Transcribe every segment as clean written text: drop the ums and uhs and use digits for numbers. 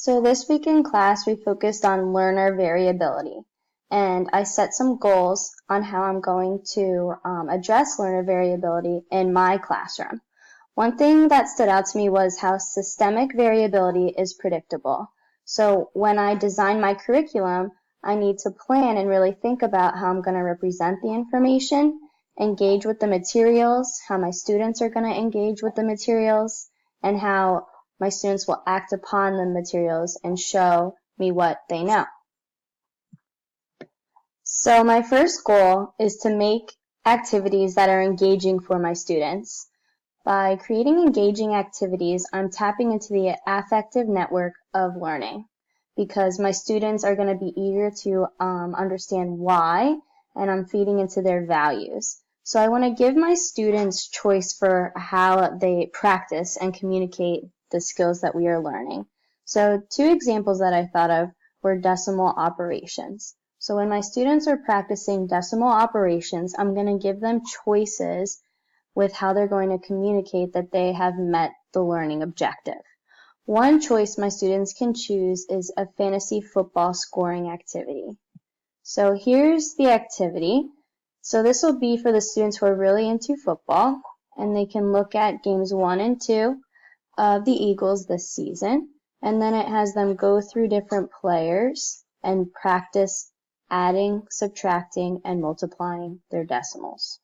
So this week in class, we focused on learner variability, and I set some goals on how I'm going to address learner variability in my classroom. One thing that stood out to me was how systemic variability is predictable. So when I design my curriculum, I need to plan and really think about how I'm going to represent the information, engage with the materials, how my students are going to engage with the materials, and how my students will act upon the materials and show me what they know. So my first goal is to make activities that are engaging for my students. By creating engaging activities, I'm tapping into the affective network of learning because my students are going to be eager to understand why, and I'm feeding into their values. So I want to give my students choice for how they practice and communicate the skills that we are learning. So two examples that I thought of were decimal operations. So when my students are practicing decimal operations, I'm going to give them choices with how they're going to communicate that they have met the learning objective. One choice my students can choose is a fantasy football scoring activity. So here's the activity. So this will be for the students who are really into football, and they can look at games 1 and 2 of the Eagles this season, and then it has them go through different players and practice adding, subtracting, and multiplying their decimals.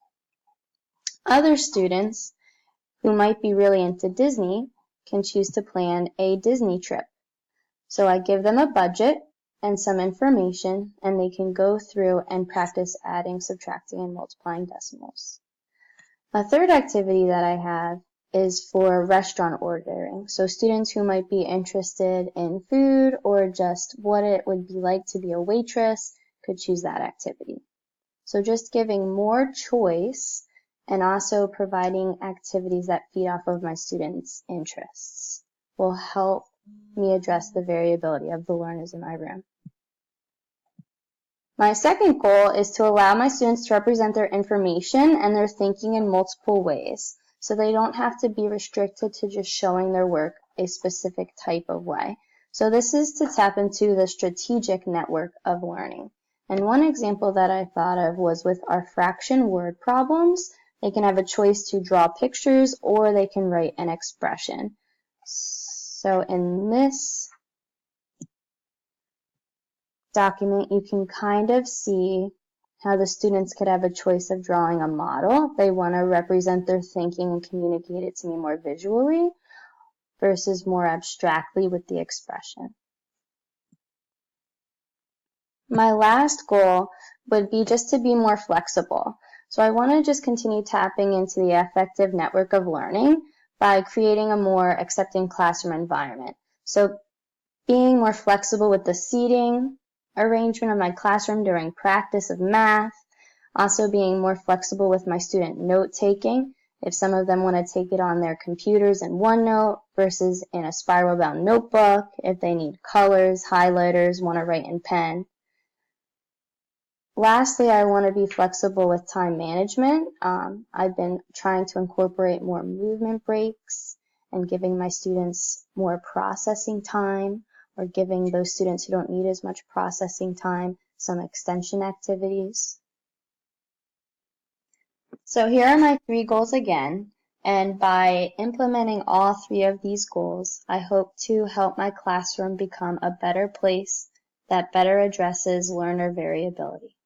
Other students who might be really into Disney can choose to plan a Disney trip. So I give them a budget and some information, and they can go through and practice adding, subtracting, and multiplying decimals. A third activity that I have is for restaurant ordering. So students who might be interested in food or just what it would be like to be a waitress could choose that activity. So just giving more choice and also providing activities that feed off of my students' interests will help me address the variability of the learners in my room. My second goal is to allow my students to represent their information and their thinking in multiple ways, so they don't have to be restricted to just showing their work a specific type of way. So this is to tap into the strategic network of learning. And one example that I thought of was with our fraction word problems. They can have a choice to draw pictures or they can write an expression. So in this document, you can kind of see how the students could have a choice of drawing a model. They want to represent their thinking and communicate it to me more visually versus more abstractly with the expression. My last goal would be just to be more flexible. So I want to just continue tapping into the affective network of learning by creating a more accepting classroom environment. So being more flexible with the seating arrangement of my classroom during practice of math, also being more flexible with my student note-taking. If some of them want to take it on their computers in OneNote versus in a spiral-bound notebook, if they need colors, highlighters, want to write in pen. Lastly, I want to be flexible with time management. I've been trying to incorporate more movement breaks and giving my students more processing time, or giving those students who don't need as much processing time some extension activities. So here are my 3 goals again, and by implementing all 3 of these goals, I hope to help my classroom become a better place that better addresses learner variability.